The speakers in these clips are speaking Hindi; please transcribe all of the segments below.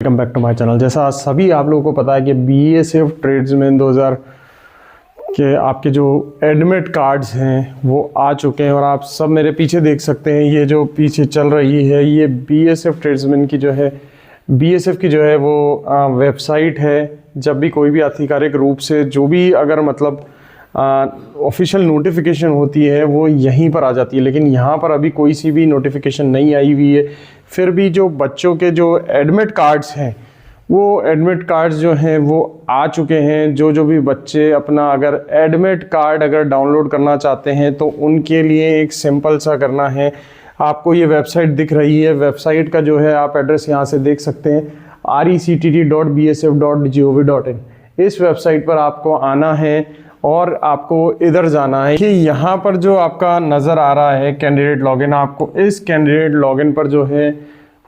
Welcome back to my channel. जैसा सभी आप लोगों को पता है कि बीएसएफ ट्रेड्समैन 2000 के आपके जो एडमिट कार्ड्स हैं वो आ चुके हैं और आप सब मेरे पीछे देख सकते हैं। ये जो पीछे चल रही है ये बीएसएफ ट्रेड्समैन की जो है बीएसएफ की जो है वो वेबसाइट है। जब भी कोई भी आधिकारिक रूप से जो भी अगर मतलब ऑफिशियल नोटिफिकेशन होती है वो यहीं पर आ जाती है, लेकिन यहाँ पर अभी कोई सी भी नोटिफिकेशन नहीं आई हुई है। फिर भी जो बच्चों के जो एडमिट कार्ड्स हैं वो एडमिट कार्ड्स जो हैं वो आ चुके हैं। जो भी बच्चे अपना अगर एडमिट कार्ड अगर डाउनलोड करना चाहते हैं तो उनके लिए एक सिंपल सा करना है। आपको ये वेबसाइट दिख रही है, वेबसाइट का जो है आप एड्रेस यहाँ से देख सकते हैं rectt.bsf.gov.in। इस वेबसाइट पर आपको आना है और आपको इधर जाना है कि यहाँ पर जो आपका नज़र आ रहा है कैंडिडेट लॉगिन, आपको इस कैंडिडेट लॉगिन पर जो है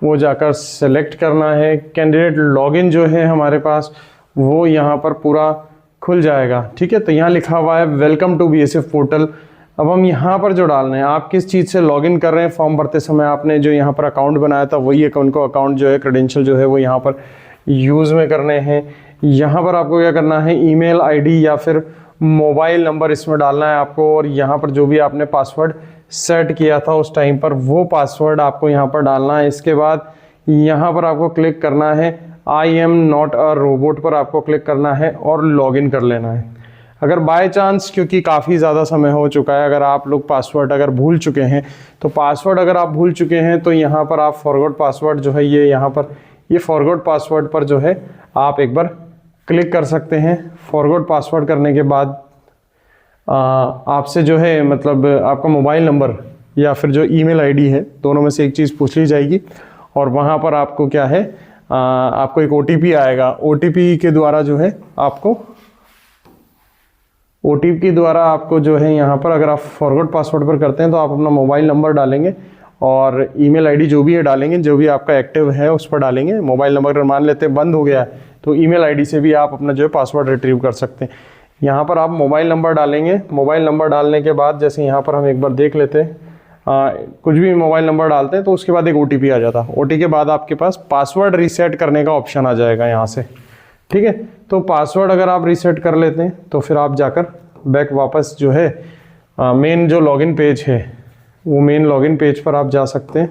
वो जाकर सेलेक्ट करना है। कैंडिडेट लॉगिन जो है हमारे पास वो यहाँ पर पूरा खुल जाएगा। ठीक है, तो यहाँ लिखा हुआ है वेलकम टू बीएसएफ पोर्टल। अब हम यहाँ पर जो डालना है, आप किस चीज़ से लॉगिन कर रहे हैं, फॉर्म भरते समय आपने जो यहाँ पर अकाउंट बनाया था वही अकाउंट को अकाउंट जो है क्रेडेंशियल जो है वो यहाँ पर यूज़ में करने हैं। यहाँ पर आपको क्या करना है, ईमेल आईडी या फिर मोबाइल नंबर इसमें डालना है आपको, और यहाँ पर जो भी आपने पासवर्ड सेट किया था उस टाइम पर वो पासवर्ड आपको यहाँ पर डालना है। इसके बाद यहाँ पर आपको क्लिक करना है I am not a robot पर आपको क्लिक करना है और लॉगिन कर लेना है। अगर बाय चांस, क्योंकि काफ़ी ज़्यादा समय हो चुका है, अगर आप लोग पासवर्ड अगर भूल चुके हैं तो पासवर्ड अगर आप भूल चुके हैं तो यहाँ पर आप फॉरगॉट पासवर्ड जो है ये यहाँ पर ये फॉरगॉट पासवर्ड पर जो है आप एक बार क्लिक कर सकते हैं। फॉरगॉट पासवर्ड करने के बाद आपसे जो है मतलब आपका मोबाइल नंबर या फिर जो ईमेल आईडी है दोनों में से एक चीज़ पूछ ली जाएगी और वहाँ पर आपको क्या है आपको एक ओटीपी आएगा। ओटीपी के द्वारा जो है आपको ओटीपी के द्वारा आपको जो है यहाँ पर अगर आप फॉरगॉट पासवर्ड पर करते हैं तो आप अपना मोबाइल नंबर डालेंगे और ईमेल आईडी जो भी है डालेंगे, जो भी आपका एक्टिव है उस पर डालेंगे। मोबाइल नंबर अगर मान लेते हैं बंद हो गया है तो ईमेल आईडी से भी आप अपना जो है पासवर्ड रिट्रीव कर सकते हैं। यहाँ पर आप मोबाइल नंबर डालेंगे। मोबाइल नंबर डालने के बाद जैसे यहाँ पर हम एक बार देख लेते हैं, कुछ भी मोबाइल नंबर डालते हैं तो उसके बाद एक ओटीपी आ जाता है। ओटीपी के बाद आपके पास पासवर्ड रीसेट करने का ऑप्शन आ जाएगा यहाँ से। ठीक है, तो पासवर्ड अगर आप रीसेट कर लेते हैं तो फिर आप जाकर बैक वापस जो है मेन जो लॉगिन पेज है वो मेन लॉगिन पेज पर आप जा सकते हैं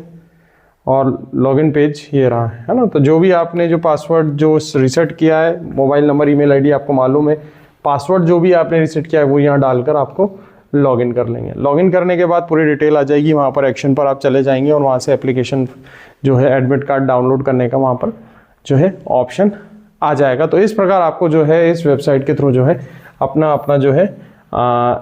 और लॉगिन पेज ये रहा है ना। तो जो भी आपने जो पासवर्ड जो रीसेट किया है, मोबाइल नंबर ईमेल आईडी आपको मालूम है, पासवर्ड जो भी आपने रीसेट किया है वो यहाँ डालकर आपको लॉगिन कर लेंगे। लॉगिन करने के बाद पूरी डिटेल आ जाएगी, वहाँ पर एक्शन पर आप चले जाएंगे और वहाँ से एप्लीकेशन जो है एडमिट कार्ड डाउनलोड करने का वहाँ पर जो है ऑप्शन आ जाएगा। तो इस प्रकार आपको जो है इस वेबसाइट के थ्रू जो है अपना जो है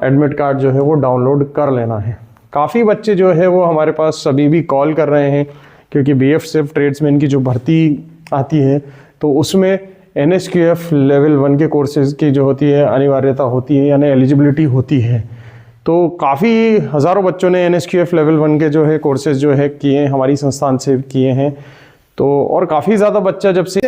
एडमिट कार्ड जो है वो डाउनलोड कर लेना है। काफ़ी बच्चे जो है वो हमारे पास अभी भी कॉल कर रहे हैं क्योंकि बीएसएफ ट्रेड्समैन की जो भर्ती आती है तो उसमें एनएसक्यूएफ लेवल 1 के कोर्सेज़ की जो होती है अनिवार्यता होती है यानी एलिजिबिलिटी होती है। तो काफ़ी हज़ारों बच्चों ने एनएसक्यूएफ लेवल 1 के जो है कोर्सेज़ जो है किए हमारी संस्थान से किए हैं। तो और काफ़ी ज़्यादा बच्चा जब से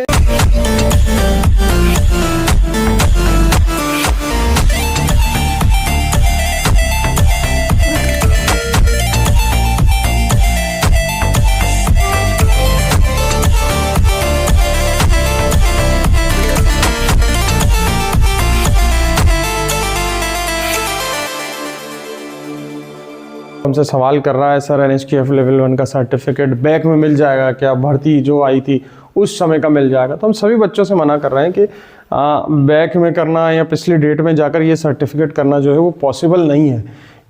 हमसे सवाल कर रहा है, सर एनएसक्यूएफ लेवल 1 का सर्टिफिकेट बैक में मिल जाएगा क्या, भर्ती जो आई थी उस समय का मिल जाएगा? तो हम सभी बच्चों से मना कर रहे हैं कि बैक में करना या पिछली डेट में जाकर ये सर्टिफिकेट करना जो है वो पॉसिबल नहीं है,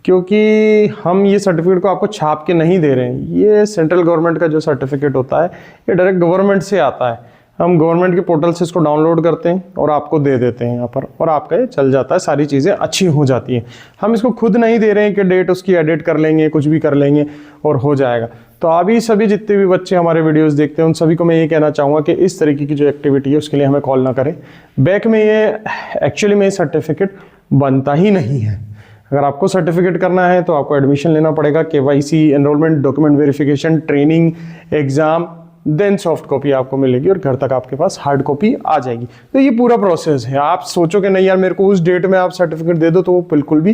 क्योंकि हम ये सर्टिफिकेट को आपको छाप के नहीं दे रहे हैं। ये सेंट्रल गवर्नमेंट का जो सर्टिफिकेट होता है ये डायरेक्ट गवर्नमेंट से आता है। हम गवर्नमेंट के पोर्टल से इसको डाउनलोड करते हैं और आपको दे देते हैं यहाँ पर और आपका ये चल जाता है, सारी चीज़ें अच्छी हो जाती हैं। हम इसको खुद नहीं दे रहे हैं कि डेट उसकी एडिट कर लेंगे, कुछ भी कर लेंगे और हो जाएगा। तो अभी सभी जितने भी बच्चे हमारे वीडियोस देखते हैं उन सभी को मैं ये कहना चाहूँगा कि इस तरीके की जो एक्टिविटी है उसके लिए हमें कॉल ना करें। बैक में ये एक्चुअली में सर्टिफिकेट बनता ही नहीं है। अगर आपको सर्टिफिकेट करना है तो आपको एडमिशन लेना पड़ेगा, KYC, enrolment, document verification, training, exam, then soft copy आपको मिलेगी और घर तक आपके पास हार्ड कॉपी आ जाएगी। तो ये पूरा प्रोसेस है। आप सोचो कि नहीं यार मेरे को उस डेट में आप सर्टिफिकेट दे दो, तो वो बिल्कुल भी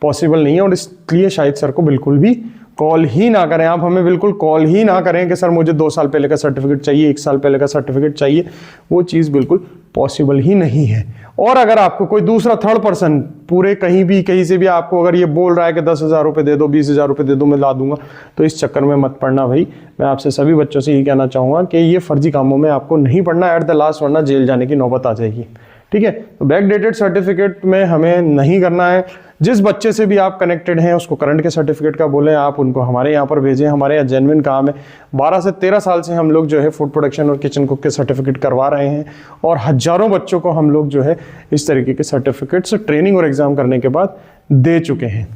पॉसिबल नहीं है और इसलिए शायद सर को बिल्कुल भी कॉल ही ना करें, आप हमें बिल्कुल कॉल ही ना करें कि सर मुझे 2 साल पहले का सर्टिफिकेट चाहिए, 1 साल पहले का सर्टिफिकेट चाहिए, वो चीज़ बिल्कुल पॉसिबल ही नहीं है। और अगर आपको कोई दूसरा थर्ड पर्सन पूरे कहीं से भी आपको अगर ये बोल रहा है कि 10,000 रुपये दे दो, 20,000 रुपये दे दो, मैं ला दूंगा, तो इस चक्कर में मत पड़ना भाई। मैं आपसे सभी बच्चों से यही कहना चाहूँगा कि ये फर्जी कामों में आपको नहीं पढ़ना, एट द लास्ट, वरना जेल जाने की नौबत आ जाएगी। ठीक है, तो बैकडेटेड सर्टिफिकेट में हमें नहीं करना है। जिस बच्चे से भी आप कनेक्टेड हैं उसको करंट के सर्टिफिकेट का बोलें, आप उनको हमारे यहाँ पर भेजें, हमारे यहाँ जेन्युइन काम है। 12 से 13 साल से हम लोग जो है फूड प्रोडक्शन और किचन कुक के सर्टिफिकेट करवा रहे हैं और हजारों बच्चों को हम लोग जो है इस तरीके के सर्टिफिकेट्स ट्रेनिंग और एग्जाम करने के बाद दे चुके हैं।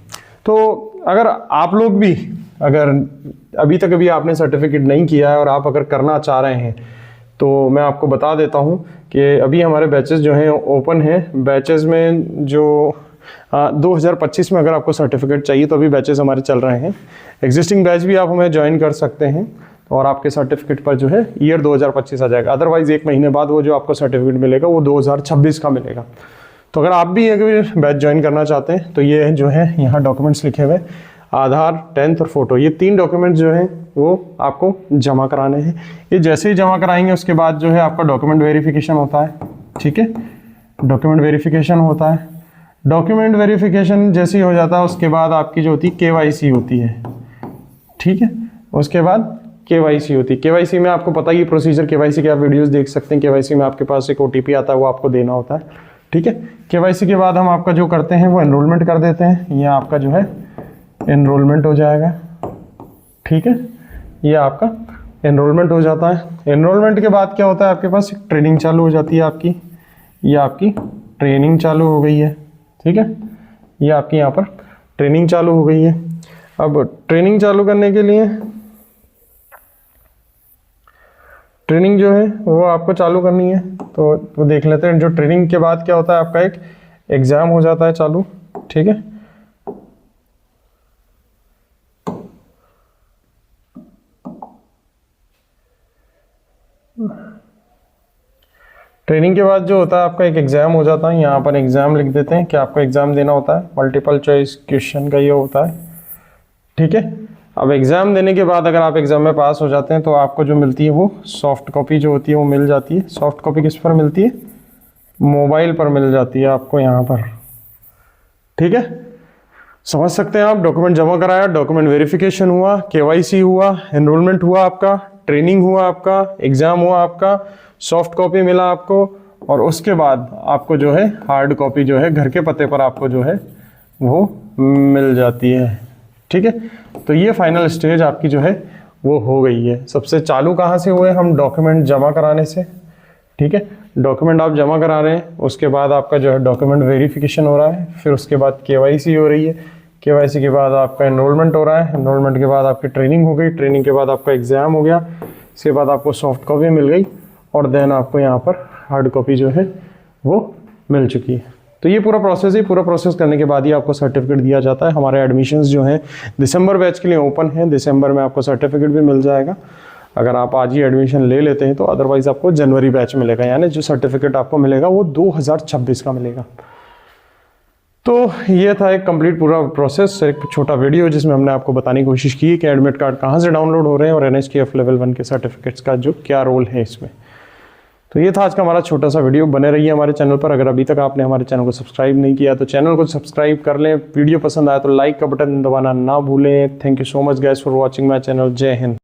तो अगर आप लोग भी अगर अभी तक अभी आपने सर्टिफिकेट नहीं किया है और आप अगर करना चाह रहे हैं तो मैं आपको बता देता हूँ कि अभी हमारे बैचेस जो हैं ओपन हैं। बैचेस में जो 2025 में अगर आपको सर्टिफिकेट चाहिए तो अभी बैचेस हमारे चल रहे हैं। एग्जिस्टिंग बैच भी आप हमें ज्वाइन कर सकते हैं और आपके सर्टिफिकेट पर जो है ईयर 2025 आ जाएगा। अदरवाइज 1 महीने बाद वो जो आपको सर्टिफिकेट मिलेगा वो 2026 का मिलेगा। तो अगर आप भी अगर बैच ज्वाइन करना चाहते हैं तो ये जो है यहाँ डॉक्यूमेंट्स लिखे हुए, आधार, 10th और फोटो, ये 3 डॉक्यूमेंट जो हैं वो आपको जमा कराने हैं। ये जैसे ही जमा कराएंगे उसके बाद जो है आपका डॉक्यूमेंट वेरिफिकेशन होता है। ठीक है, डॉक्यूमेंट वेरिफिकेशन होता है। डॉक्यूमेंट वेरिफिकेशन जैसे ही हो जाता है उसके बाद आपकी जो होती है KYC होती है। ठीक है, उसके बाद KYC होती है। KYC में आपको पता ही प्रोसीजर, KYC के आप वीडियोस देख सकते हैं। KYC में आपके पास एक OTP आता है, वो आपको देना होता है। ठीक है, KYC के बाद हम आपका जो करते हैं वो एनरोलमेंट कर देते हैं। ये आपका जो है एनरोलमेंट हो जाएगा। ठीक है, ये आपका एनरोलमेंट हो जाता है। एनरोलमेंट के बाद क्या होता है, आपके पास एक ट्रेनिंग चालू हो जाती है आपकी। ये आपकी ट्रेनिंग चालू हो गई है। ठीक है, ये आपकी यहाँ पर ट्रेनिंग चालू हो गई है। अब ट्रेनिंग चालू करने के लिए ट्रेनिंग जो है वो आपको चालू करनी है, तो देख लेते हैं। जो ट्रेनिंग के बाद क्या होता है, आपका एक एग्ज़ाम हो जाता है चालू। ठीक है, ट्रेनिंग के बाद जो होता है आपका एक एग्ज़ाम हो जाता है। यहाँ पर एग्ज़ाम लिख देते हैं कि आपको एग्ज़ाम देना होता है। मल्टीपल चॉइस क्वेश्चन का ये होता है। ठीक है, अब एग्ज़ाम देने के बाद अगर आप एग्ज़ाम में पास हो जाते हैं तो आपको जो मिलती है वो सॉफ्ट कॉपी जो होती है वो मिल जाती है। सॉफ्ट कॉपी किस पर मिलती है, मोबाइल पर मिल जाती है आपको यहाँ पर। ठीक है, समझ सकते हैं आप। डॉक्यूमेंट जमा कराया, डॉक्यूमेंट वेरिफिकेशन हुआ, KYC हुआ, एनरोलमेंट हुआ आपका, ट्रेनिंग हुआ आपका, एग्ज़ाम हुआ आपका, सॉफ्ट कॉपी मिला आपको, और उसके बाद आपको जो है हार्ड कॉपी जो है घर के पते पर आपको जो है वो मिल जाती है। ठीक है, तो ये फाइनल स्टेज आपकी जो है वो हो गई है। सबसे चालू कहाँ से हुए हम, डॉक्यूमेंट जमा कराने से। ठीक है, डॉक्यूमेंट आप जमा करा रहे हैं, उसके बाद आपका जो है डॉक्यूमेंट वेरिफिकेशन हो रहा है, फिर उसके बाद KYC हो रही है, KYC के बाद आपका एनरोलमेंट हो रहा है, एनरोलमेंट के बाद आपकी ट्रेनिंग हो गई, ट्रेनिंग के बाद आपका एग्ज़ाम हो गया, इसके बाद आपको सॉफ्ट कॉपी मिल गई और देन आपको यहाँ पर हार्ड कॉपी जो है वो मिल चुकी है। तो ये पूरा प्रोसेस है। पूरा प्रोसेस करने के बाद ही आपको सर्टिफिकेट दिया जाता है। हमारे एडमिशन्स जो हैं दिसंबर बैच के लिए ओपन है। दिसंबर में आपको सर्टिफिकेट भी मिल जाएगा अगर आप आज ही एडमिशन ले लेते हैं तो। अदरवाइज़ आपको जनवरी बैच मिलेगा, यानी जो सर्टिफिकेट आपको मिलेगा वो 2026 का मिलेगा। तो ये था एक कंप्लीट पूरा प्रोसेस, एक छोटा वीडियो जिसमें हमने आपको बताने की कोशिश की कि एडमिट कार्ड कहाँ से डाउनलोड हो रहे हैं और NHKF लेवल 1 के सर्टिफिकेट्स का जो क्या रोल है इसमें। तो ये था आज का हमारा छोटा सा वीडियो। बने रहिए हमारे चैनल पर। अगर अभी तक आपने हमारे चैनल को सब्सक्राइब नहीं किया तो चैनल को सब्सक्राइब कर लें। वीडियो पसंद आया तो लाइक का बटन दबाना ना भूलें। Thank you so much guys for watching my channel. जय हिंद।